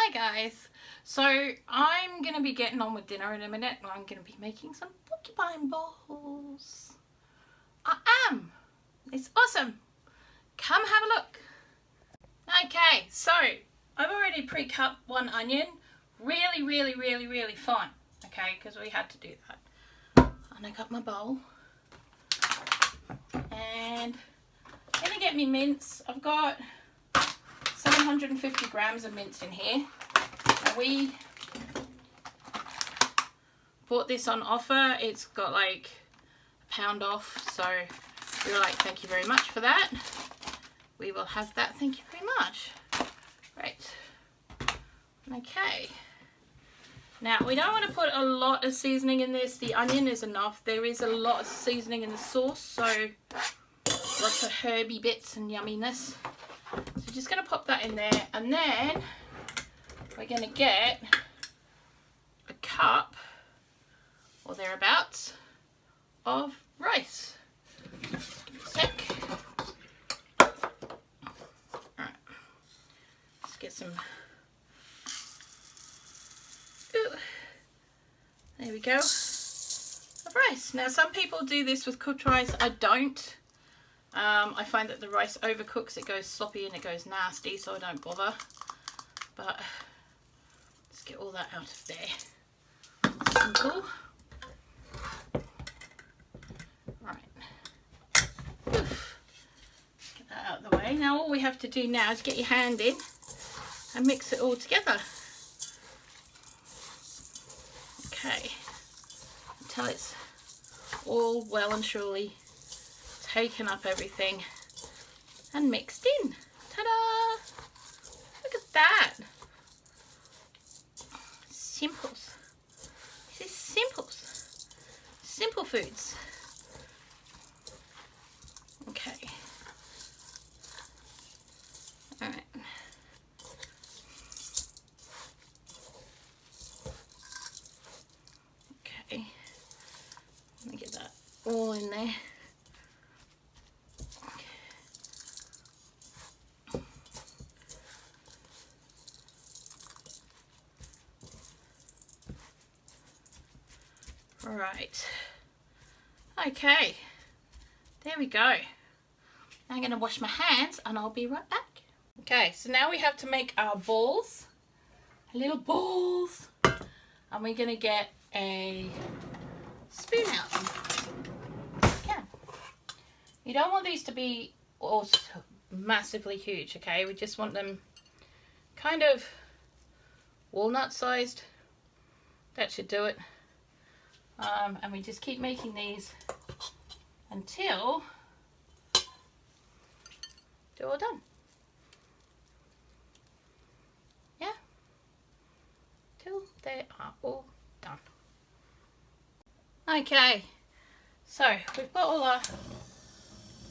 Hi guys, so I'm going to be getting on with dinner in a minute and I'm going to be making some porcupine balls. I am. It's awesome. Come have a look. Okay, so I've already pre-cut one onion. Really fine. Okay, because we had to do that. And I got my bowl. And I'm going to get me mince. I've got 750 grams of mince in here. Now we bought this on offer. It's got like £1 off, so we were like, thank you very much for that. We will have that, thank you very much. Right. Okay. Now we don't want to put a lot of seasoning in this. The onion is enough. There is a lot of seasoning in the sauce, so lots of herby bits and yumminess. So just going to pop that in there, and then we're going to get a cup or thereabouts of rice. Give me a sec. Alright, let's get some. Ooh. There we go. Of rice. Now some people do this with cooked rice. I don't. I find that the rice overcooks, it goes sloppy and it goes nasty, so I don't bother. But let's get all that out of there. Simple. Alright. Get that out of the way. Now all we have to do now is get your hand in and mix it all together. Okay. Until it's all well and truly taken up everything and mixed in. Ta-da! Look at that. Simples. This is simples. Simple foods. Okay. Alright. Okay. Let me get that all in there. Right, okay, there we go. I'm going to wash my hands and I'll be right back. Okay, so now we have to make our balls, little balls, and we're going to get a spoon out. Yeah. You don't want these to be also massively huge, okay? We just want them kind of walnut sized. That should do it. And we just keep making these until they're all done. Yeah, till they are all done. Okay, so we've got all our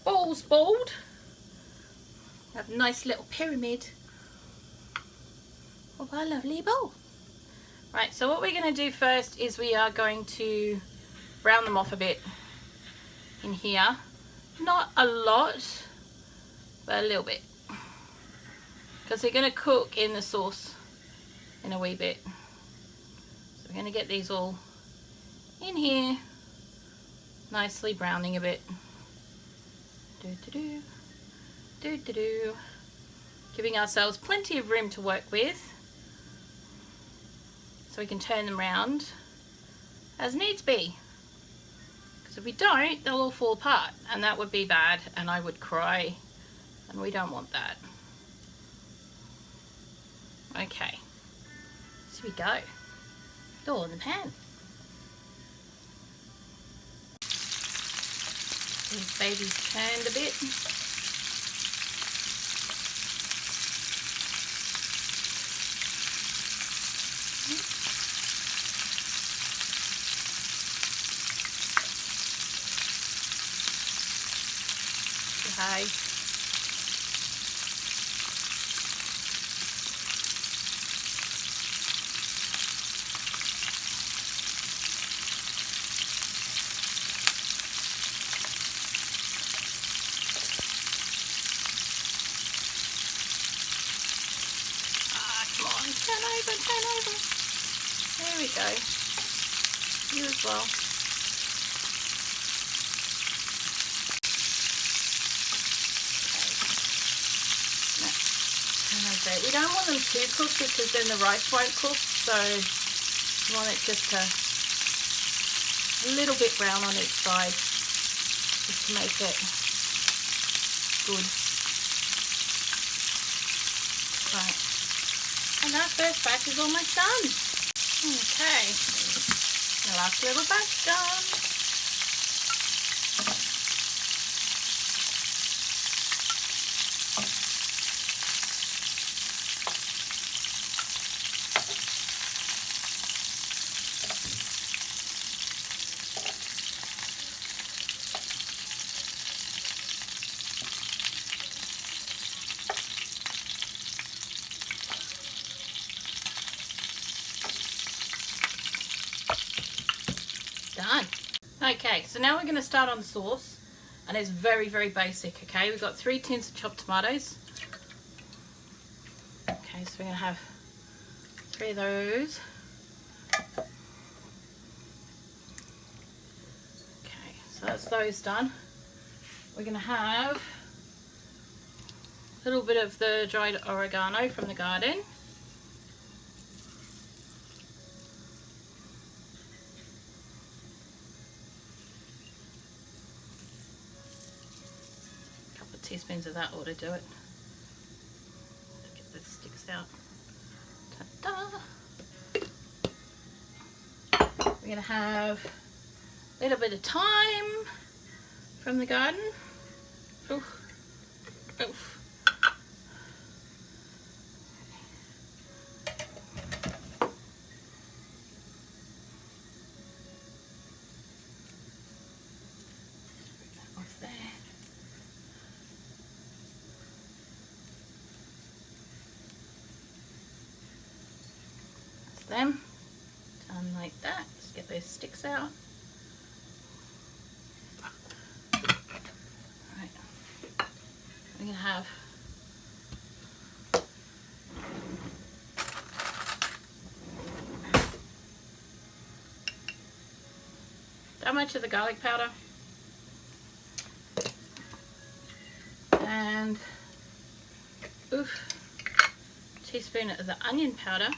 balls balled. We have a nice little pyramid of our lovely bowl. Right, so what we're going to do first is we are going to brown them off a bit in here. Not a lot, but a little bit. Because they're going to cook in the sauce in a wee bit. So we're going to get these all in here, nicely browning a bit. Do-do-do, do-do-do. Giving ourselves plenty of room to work with, so we can turn them around as needs be. Because if we don't, they'll all fall apart, and that would be bad, and I would cry, and we don't want that. Okay, so we go. It's all in the pan. These babies turned a bit. Hi. Come on. Turn over, turn over. There we go. You as well. Okay. We don't want them too cooked because then the rice won't cook, so we want it just a little bit brown on each side, just to make it good. Right, and that first batch is almost done. Okay, the last little batch done. Done. Okay, so now we're going to start on the sauce, and it's very, very basic. Okay, we've got 3 tins of chopped tomatoes. Okay, so we're going to have 3 of those. Okay, so that's those done. We're going to have a little bit of the dried oregano from the garden. Teaspoons of that ought to do it. Get the sticks out. Ta-da! We're going to have a little bit of thyme from the garden. Oof. Oof. Off there. Them done like that. Just get those sticks out. Right, we're gonna have that much of the garlic powder and teaspoon of the onion powder.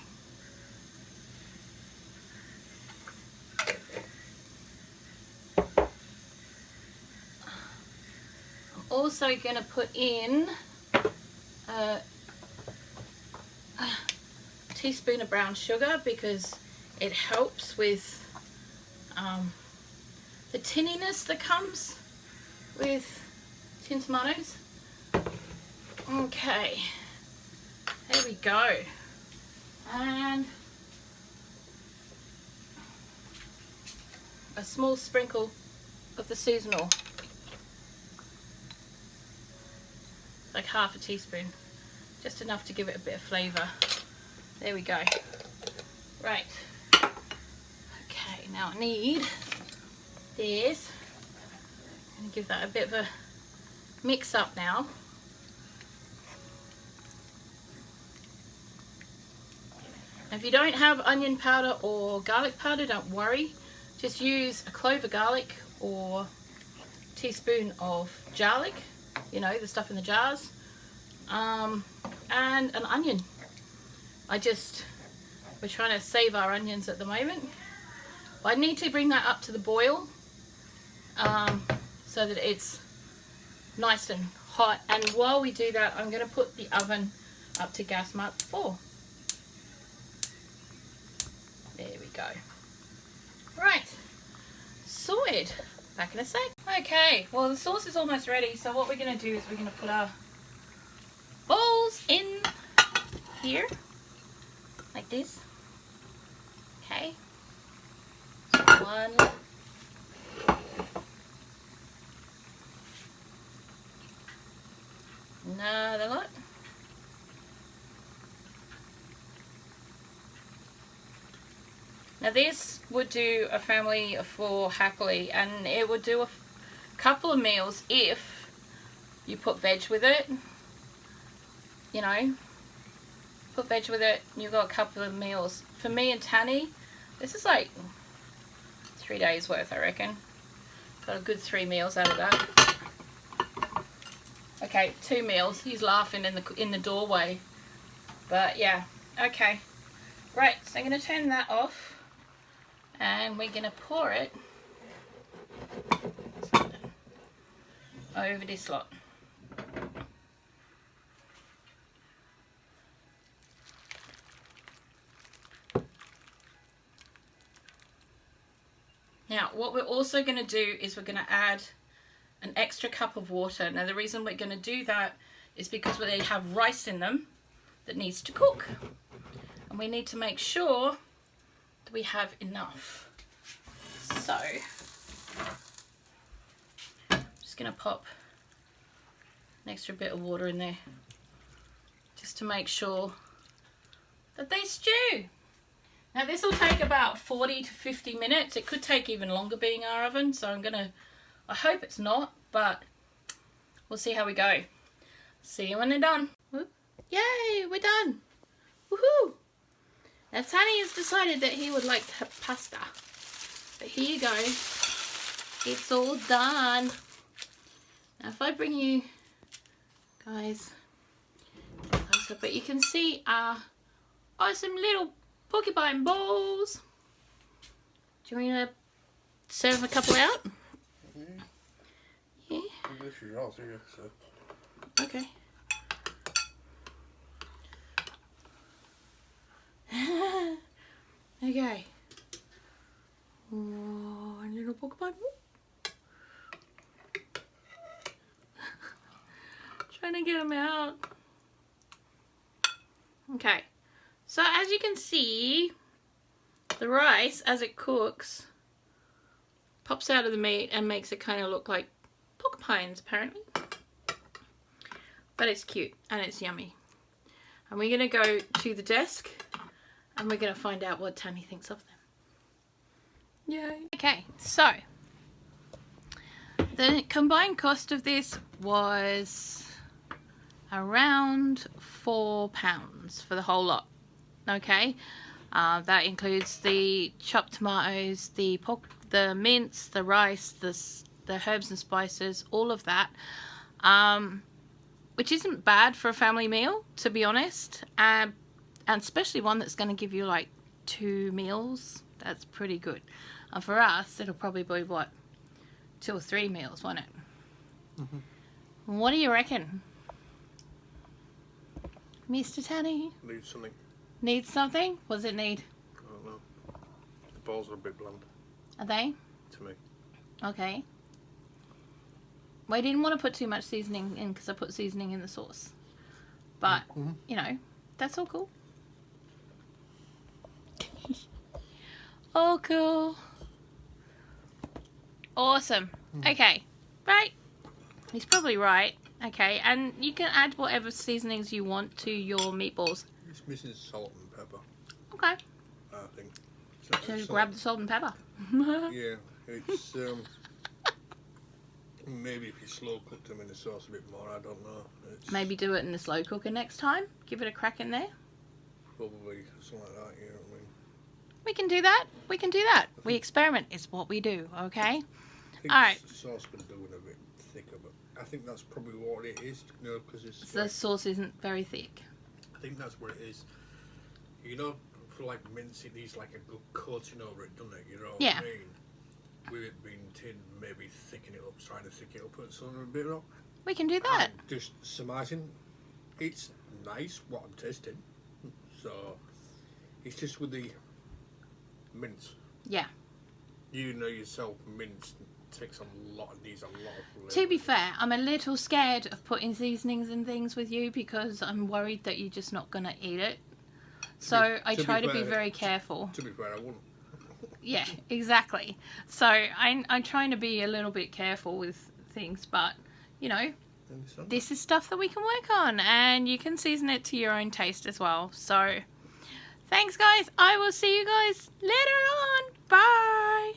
Also going to put in a teaspoon of brown sugar because it helps with the tinniness that comes with tin tomatoes. Okay, there we go. And a small sprinkle of the seasonal. Like half a teaspoon, just enough to give it a bit of flavour. There we go. Right, okay, now I need this. I'm going to give that a bit of a mix up now. If you don't have onion powder or garlic powder, don't worry, just use a clove of garlic or a teaspoon of garlic, you know, the stuff in the jars, and an onion. We're trying to save our onions at the moment. But I need to bring that up to the boil so that it's nice and hot. And while we do that, I'm going to put the oven up to gas mark 4. There we go. Right, sorted. Back in a sec. Okay, well the sauce is almost ready, so what we're going to do is we're going to put our balls in here, like this. Okay, so 1, another lot, now this would do a family of 4 happily, and it would do a couple of meals if you put veg with it, you know, put veg with it, and you've got a couple of meals. For me and Tanny, this is like 3 days worth, I reckon. Got a good 3 meals out of that. Okay, 2 meals. He's laughing in the doorway. But yeah, okay. Right, so I'm going to turn that off. And we're going to pour it over this lot. Now, what we're also going to do is we're going to add an extra cup of water. Now, the reason we're going to do that is because they have rice in them that needs to cook. And we need to make sure that we have enough. So, I'm just going to pop an extra bit of water in there just to make sure that they stew. Now this will take about 40 to 50 minutes. It could take even longer being our oven, so I hope it's not, but we'll see how we go. See you when they're done. Whoop. Yay, we're done. Woohoo! Now Tanny has decided that he would like to have pasta. But here you go. It's all done. Now if I bring you guys closer, but you can see our awesome little Porcupine Balls. Do you want to serve a couple out? Yeah. This is yours here, so. Okay. Okay. One little Porcupine Ball. Trying to get them out. Okay. So as you can see, the rice, as it cooks, pops out of the meat and makes it kind of look like porcupines, apparently. But it's cute and it's yummy. And we're going to go to the desk and we're going to find out what Tanny thinks of them. Yay. Okay, so the combined cost of this was around £4 for the whole lot. Okay, that includes the chopped tomatoes, the mince, the rice, the herbs and spices, all of that, which isn't bad for a family meal, to be honest, and especially one that's going to give you like 2 meals. That's pretty good. And for us, it'll probably be what, 2 or 3 meals, won't it? Mm-hmm. What do you reckon, Mr. Tanny? Need something. Needs something? What does it need? I don't know. The balls are a bit bland. Are they? To me. Okay. Well, I didn't want to put too much seasoning in because I put seasoning in the sauce. But, you know, that's all cool. All cool. Awesome. Okay. Right. He's probably right. Okay. And you can add whatever seasonings you want to your meatballs. It's missing salt and pepper. Okay. I think. So grab the salt and pepper. Yeah. It's maybe if you slow cook them in the sauce a bit more, I don't know. Maybe do it in the slow cooker next time. Give it a crack in there. Probably something like that, you know what I mean? We can do that. We can do that. We experiment is what we do, okay? I think Alright. the sauce could do it a bit thicker, but I think that's probably what it is, you know, because it's The sauce isn't very thick. I think that's what it is. You know, for like mince, it needs like a good coating over it, doesn't it? You know what I mean? With it being tin, maybe thicken it up, trying to thicken it up, put something a bit up. We can do that. And just surmising, it's nice what I'm tasting. So, it's just with the mince. Yeah. You know yourself, mince takes a lot of flavour. To be fair, I'm a little scared of putting seasonings and things with you because I'm worried that you're just not going to eat it. So I try to be very careful. To be fair, I wouldn't. Yeah, exactly. So I'm trying to be a little bit careful with things, but you know, this is stuff that we can work on and you can season it to your own taste as well. So thanks guys. I will see you guys later on. Bye.